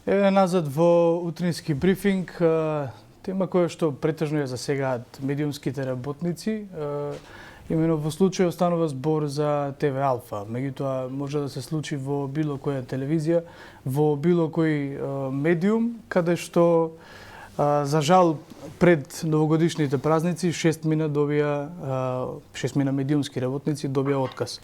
Еве назад во утрински брифинг, тема која што претежно ја засегаат медиумските работници, имено во случај останува збор за ТВ Алфа. Меѓутоа може да се случи во било која телевизија, во било кој медиум, каде што за жал пред новогодишните празници 6 мина медиумски работници добија отказ.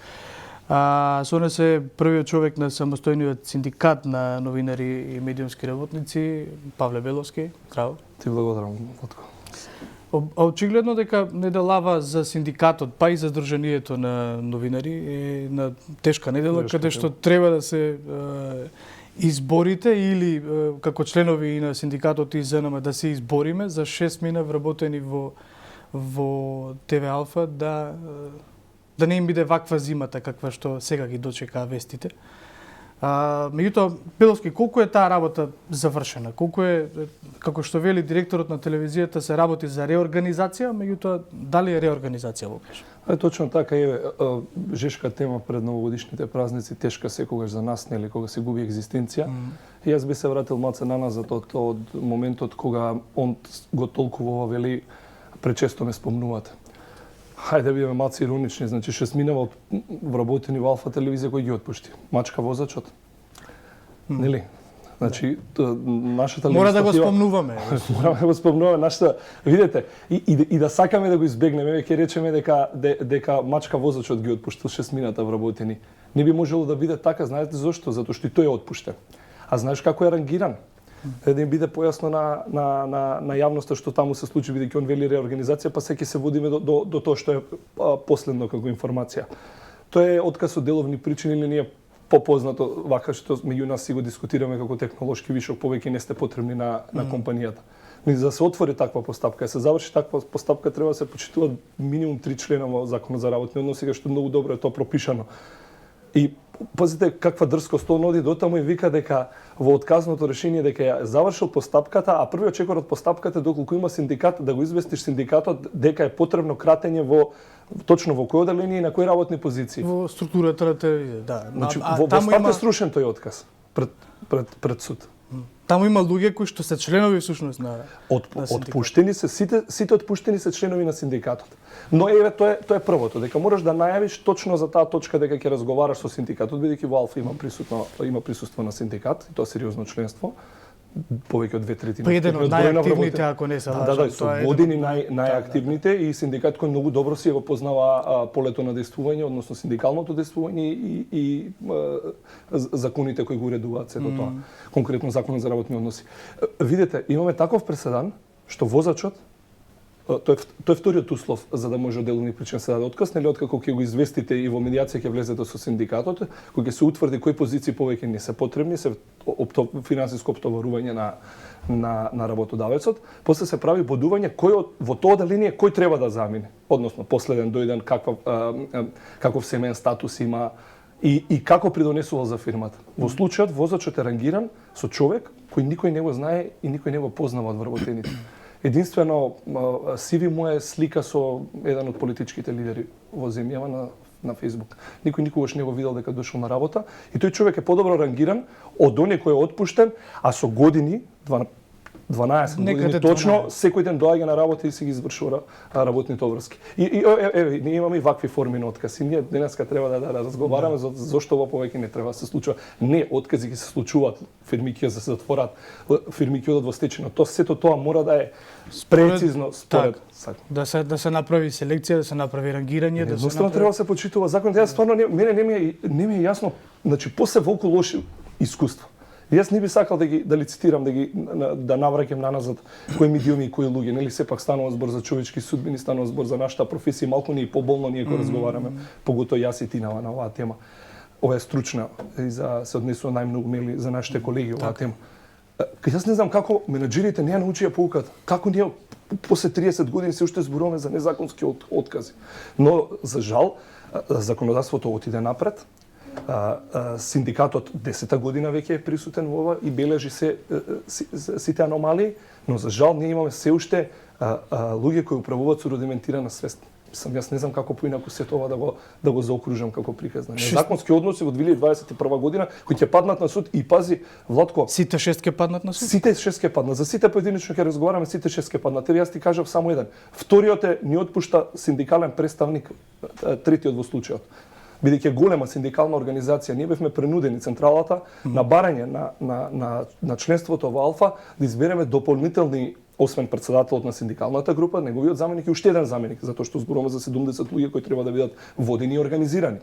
Со нас е првиот човек на самостојниот синдикат на новинари и медиумски работници, Павле Беловски. Здраво. Ти благодарам, Вотко. Очигледно дека неделава за синдикатот, па и за Сдруженијето на новинари е на тешка недела, каде што треба да се изборите или како членови и на синдикатот и ЗНМ да се избориме за 6 мина вработени во ТВ Алфа да не им биде ваква зимата каква што сега ги дочекаа вестите. Меѓутоа, Беловски, колку е таа работа завршена? Колку е, како што вели директорот на телевизијата, се работи за реорганизација, меѓутоа, дали е реорганизација воопшто? Точно така е, жешка тема пред новогодишните празници, тешка секогаш за нас, нели, кога се губи екзистенција. И јас би се вратил малце наназад од моментот кога он го толкувува, вели, пречесто ме спомнувате. Хајде да бидеме малце иронични, значи 6 минава вработени во Алфа телевизија кој ги отпушти? Мачка возачот? Нели? Значи, нашата мора да го спомнуваме. Мора да го спомнуваме нашата, видете, и да сакаме да го избегнеме, ќе речеме дека мачка возачот ги отпуштил 6 мината вработени. Не би можело да биде така, знаете зошто? Затоа што и тој е отпуштен. А знаеш како е рангиран? Да им биде појасно на јавноста што таму се случи, бидејќи он вели реорганизација, па секи се водиме до тоа што е последно како информација. Тоа е отказ од деловни причини или ние попознато вака што меѓу нас си го дискутираме како технолошки вишок, повеќе не сте потребни на компанијата. За да се отвори таква постапка, да се заврши таква постапка, треба да се почитуваат минимум 3 члена во Законот за работни односи, што многу добро е тоа пропишано. И пазите каква дрскост он оди дотаму и вика дека во отказното решение дека ја завршил постапката, а првиот чекор од постапката доколку има синдикат да го известиш синдикатот дека е потребно кратење точно во кој оделение и на кои работни позиции. Во структурата на телевизија, да. Значи, во старт е срушен тој отказ пред суд. Таму има луѓе кои што се членови всушност на отпуштени се, сите отпуштени се членови на синдикатот. Но еве тоа е првото, дека мораш да најавиш точно за таа точка дека ќе разговараш со синдикатот, бидејќи во Алфа има присуство на синдикат, и тоа сериозно членство, повеќе од 2/3. Па еден од најактивните, ако не се лажам. Да, со години најактивните и синдикат кој многу добро си го познава полето на действување, односно синдикалното действување и законите кои го уредуваат сето тоа. Конкретно Законот за работни односи. Видете, имаме таков преседан што возачот тој е вториот услов за да може од деловни причини се даде отказ, нели откако ќе го известите и во медијација ќе влезете со синдикатот, кога ќе се утврди кои позиции повеќе не се потребни, се финансиско оптоварување на работодавецот, после се прави бодување кој во тоа оделение кој треба да замине, односно последен дојден каков семеен статус има и како придонесувал за фирмата. Во случајот возачот е рангиран со човек кој никој не го знае и никој не го познава од вработените. Единствено CV му е слика со еден од политичките лидери во земјава на Facebook. Никој никогаш не го видел дека дошол на работа и тој човек е подобро рангиран од оној кој е отпуштен, а со години, 12 години точно, секој ден доаѓа на работа и си ги извршува работните обврски. И ние имаме и вакви форми на отказ. И ние денеска треба да разговараме за зошто ова повеќе не треба да се случува. Не, откази ги се случуваат, фирми ќе се затворат, фирми ќе одат во стечајно. Сето тоа мора да е прецизно според да се направи селекција, да се направи рангирање, да се направи. Треба да се почитува законот. Јас стварно мене не ми е јасно, значи после волку лоши искуства. Јас не би сакал да лицитирам, да навраќам наназад кои медиуми и кои луѓе, нели сепак станува збор за човечки судбини, станува збор за нашата професија, малку не и поболно ние кога разговараме, поготоа јас и ти на оваа тема. Ова е стручна и се однесува најмногу мели за нашите колеги оваа тема. Јас не знам како менаџерите не ја научија поуката, како ние после 30 години се уште зборуваме за незаконски откази. Но за жал законодавството отиде напред. Синдикатот 10-та година веќе е присутен во ова и бележи сите аномалии, но за жал ние имаме се уште луѓе кои управуваат со рудиментирана свест. Јас не знам како поинаку се тоа да го заокружам како приказ. Законски односи во 2021 година кои ќе паднат на суд и пази, Владко, Сите 6 ќе паднат на суд? Сите 6 ќе паднат. За сите поединечно ќе разговараме, сите 6 ќе паднат. Јас ти кажав само еден. Вториот е ни отпушта синдикален представник, третиот во случајот. Бидејќи голема синдикална организација, ние бевме принудени централата на барање на членството во Алфа да избереме дополнителни, освен претседателот на синдикалната група, неговиот заменик и уште еден заменик, затоа што зборуваме за 70 луѓе кои треба да бидат водени и организирани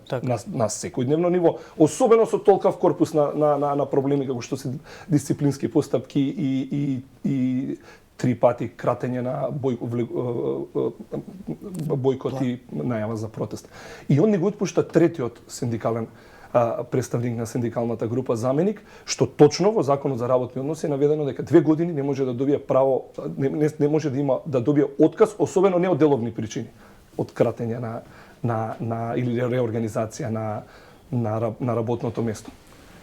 на секојдневно ниво, особено со толкав корпус на проблеми како што се дисциплински постапки и 3 пати кратење на бојкот и најава за протест. И он ни го отпушта третиот синдикален представник на синдикалната група заменик, што точно во Законот за работни односи е наведено дека 2 години не може да добие право, не може да има да добие отказ, особено не од деловни причини, од кратење на или реорганизација на работното место.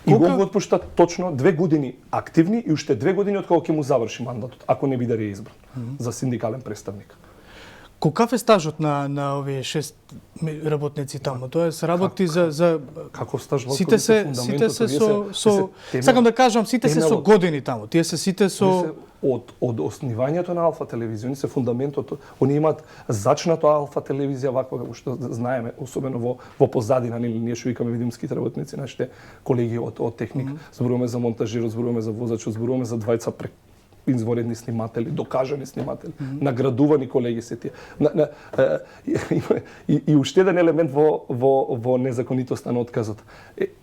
И го отпушта точно 2 години активни и уште 2 години од кога ќе му заврши мандатот, ако не биде реизбран за синдикален представник. Каков е стажот на овие 6 работници таму? Тоа се работи за Каков стаж? Сите се со сакам да кажам, сите се со години таму. Тие се сите со од основањето на Алфа телевизија, они се фундаментот, они имаат зачнато Алфа телевизија ваква како што знаеме, особено во позадина, ние што викаме видимските работници, нашите колеги од техник, зборуваме за монтажер, зборуваме за возач, зборуваме за двајца изворедни сниматели, докажани сниматели, наградувани колеги се тие. И уште еден елемент во незаконитоста на отказот.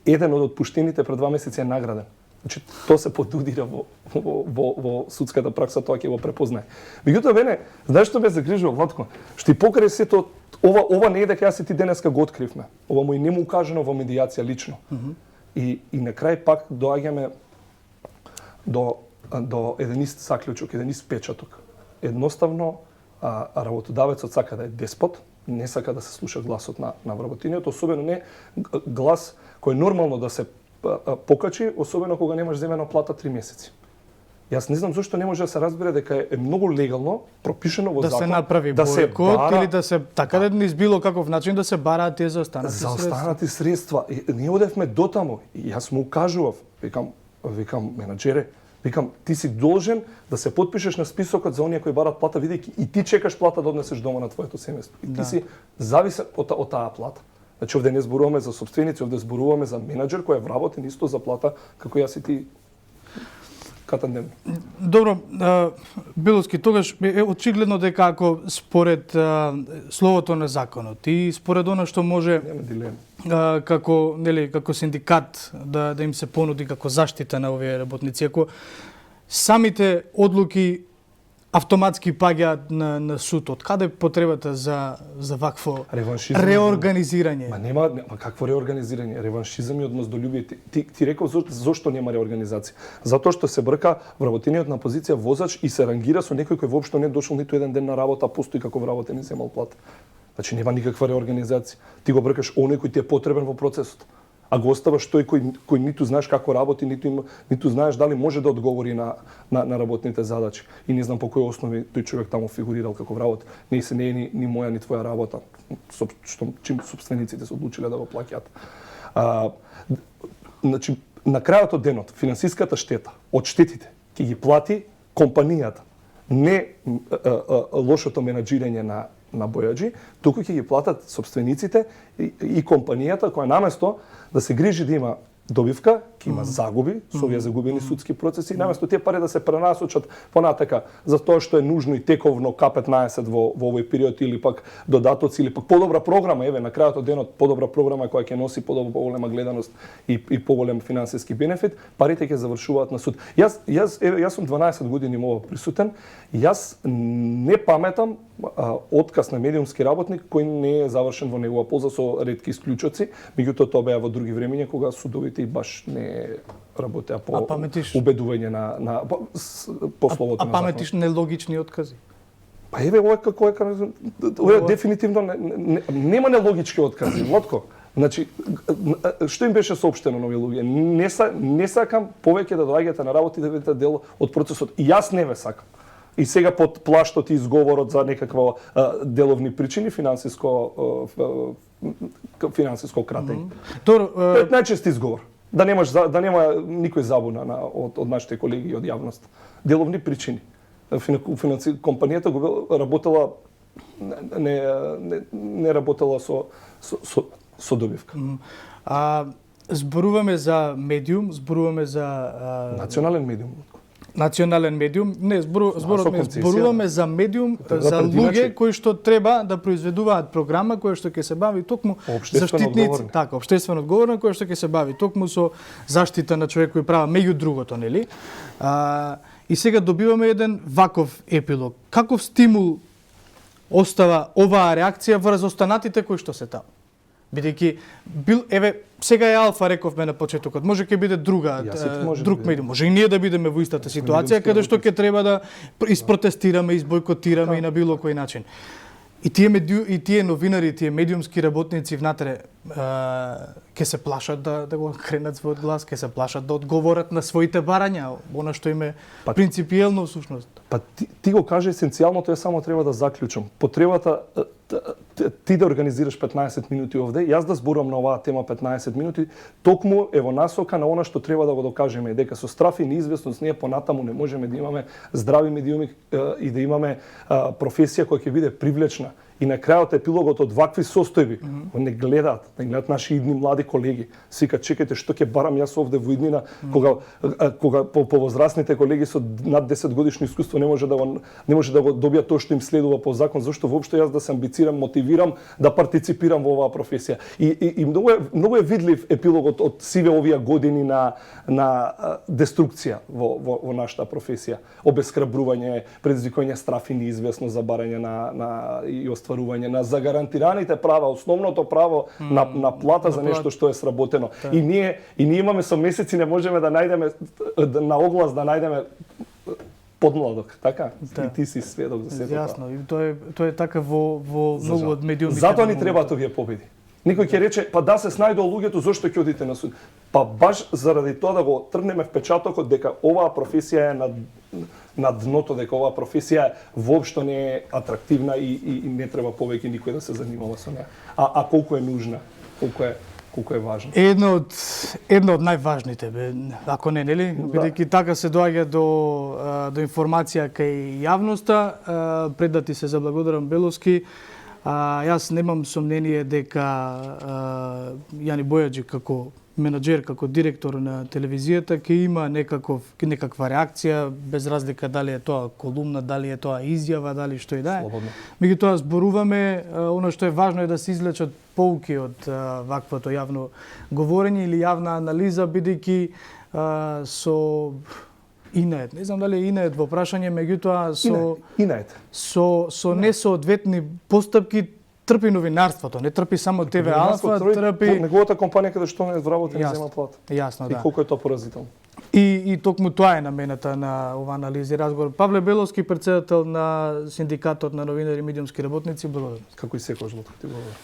Еден од отпуштените пред 2 месеци е награден. Значи, тоа се подудира во судската пракса, тоа ќе го препознае. Меѓутоа, мене, знаеш што ме загрижува, Владко? Што и покрај сето, ова не е дека јас и ти денеска го откривме. Ова му и не му кажано во медијација лично. И на крај пак доаѓаме до еден ист заклучок, еден ист печаток. Едноставно, работодавецот сака да е деспот, не сака да се слуша гласот на вработениот, особено не глас кој е нормално да се покачи, особено кога немаш земена плата 3 месеци. Јас не знам зошто не може да се разбере дека е многу легално пропишено во закон да се направи бојкот или да се така да низ било каков начин да се бараат тие заостанати средства. Заостанати средства. Ние одевме дотаму и јас му кажував, викам менаџере, викам, ти си должен да се потпишеш на списокот за оние кои барат плата, бидејќи и ти чекаш плата да однесеш дома на твоето семејство. И ти си зависен од таа плата. Значи, овде не зборуваме за собственици, овде зборуваме за менаџер кој е вработен исто за плата како јас и ти катан. Добро, Биловски, тогаш е очигледно дека ако според словото на законот и според она што може како синдикат да им се понуди како заштита на овие работници, ако самите одлуки автоматски паѓаат на суд, од каде потребата за вакво реорганизирање? Нема какво реорганизирање, реваншизам и одноздолюбие. Ти реков зошто нема реорганизација? Затоа што се брка вработениот на позиција возач и се рангира со некој кој воопшто не дошол ниту еден ден на работа, постои како вработен и земал плата. Значи нема никаква реорганизација. Ти го бркаш оној кој ти е потребен во процесот. А го оставаш тој кој ниту знаеш како работи, ниту знаеш дали може да одговори на работните задачи. И не знам по кој основи тој човек таму фигурирал како вработен. Не е ни моја ни твоја работа, чим собствениците се одлучиле да го плаќаат. Значи, на крајот од денот, финансиската штета од штетите ќе ги плати компанијата, не лошото менаџирање на бојаџи, туку ќе ги платат собствениците и компанијата која наместо да се грижи да има добивка, ќе има загуби со овие загубени судски процеси, наместо тие пари да се пренасочат понатака за тоа што е нужно и тековно К15 во овој период или пак додатоци или пак подобра програма, еве на крајот од денот подобра програма која ќе носи поголема гледаност и поголем финансиски бенефит, парите ќе завршуваат на суд. Јас сум 12 години ова присутен, јас не паметам отказ на медиумски работник кој не е завршен во негова полза со ретки исклучоци, меѓутоа тоа беа во други времиња кога судовите и баш не работеа по убедување на пословото на закон. Паметиш нелогични откази? Па еве ова дефинитивно нема нелогички откази, Владко. Значи, што им беше соопштено на овие луѓе? Не сакам повеќе да доаѓате на работа и да бидете дел од процесот. И јас не ве сакам. И сега под плаштот и изговорот за некаква деловни причини, финансиско кратење. Тоа е најчест изговор. Да нема никој забуна од нашите колеги и од јавност. Деловни причини. Компанијата го работела не работела со добивка. Зборуваме за медиум, зборуваме за национален медиум. Национален медиум, не, зборуваме за медиум, за луѓе кои што треба да произведуваат програма која што ќе се бави токму заштитници, така, општествено одговорна, која што ќе се бави токму со заштита на човекови права, меѓу другото, нели? И сега добиваме еден ваков епилог. Каков стимул остава оваа реакција врз останатите кои што се таму? Бидејќи сега е Алфа, рековме на почетокот, може ќе биде друг медиум, може и ние да бидеме во истата ситуација каде што ќе треба да испротестираме, избојкотираме и на било кој начин. И тие новинари, тие медиумски работници внатре ќе се плашат да го кренат својот глас, ќе се плашат да одговорат на своите барања, она што им е принципиелно всушност. Па ти го кажа есенцијалното, само треба да заклучам. Потребата ти да организираш 15 минути овде, јас да зборувам на оваа тема 15 минути, токму во насока на она што треба да го докажеме, дека со страф и неизвестност ние понатаму не можеме да имаме здрави медиуми и да имаме професија која ќе биде привлечна. И на крајот епилогот од вакви состојби не гледаат наши идни млади колеги. Сика, чекајте, што ќе барам јас овде во иднина, кога повозрастните колеги со над 10 годишно искуство не може да го добијат тоа што им следува по закон, зашто воопшто јас да се амбицирам, мотивирам да партиципирам во оваа професија. И многу е видлив епилогот од сиве овие години на деструкција во нашата професија. Обесхрабрување, предизвикување страф и неизвестност за барање и остварување на загарантираните права, основното право на плата за нешто што е сработено. И ние имаме со месеци не можеме да најдеме на оглас да најдеме подмладок, така? И ти си сведок за сето тоа. Јасно, и тоа е така во многу од медиумите. Затоа ни требаат овие победи. Никој ќе рече, па да се снајдува луѓето, зошто ќе одите на суд? Па баш заради тоа да го тргнеме впечатокот дека оваа професија е на дното, дека оваа професија воопшто не е атрактивна и не треба повеќе никој да се занимава со неа. А колку е нужна, колку е важна. Една од најважните, ако не, нели? Бидејќи така се доаѓа до информација кај јавноста, пред да ти се заблагодарам, Беловски, јас немам сомнение дека Јани Бојаджи како менаџер, како директор на телевизијата ќе има некаква реакција, без разлика дали е тоа колумна, дали е тоа изјава, дали што и да е. Меѓутоа зборуваме, она што е важно е да се извлечат поуки од ваквото јавно говорење или јавна анализа, бидејќи со Инаед, не знам дали е Инаед во прашање, меѓутоа со несоодветни постапки трпи новинарството, не трпи само ТВ Алфа, трпи неговата компанија каде што не вработи не зема плата. Јасно, да. И колку е тоа поразително. И токму тоа е намената на ова анализа и разговор. Павле Беловски, претседател на Синдикатот на новинари и медиумски работници, благодарам. Како и секогаш, ти благодарам.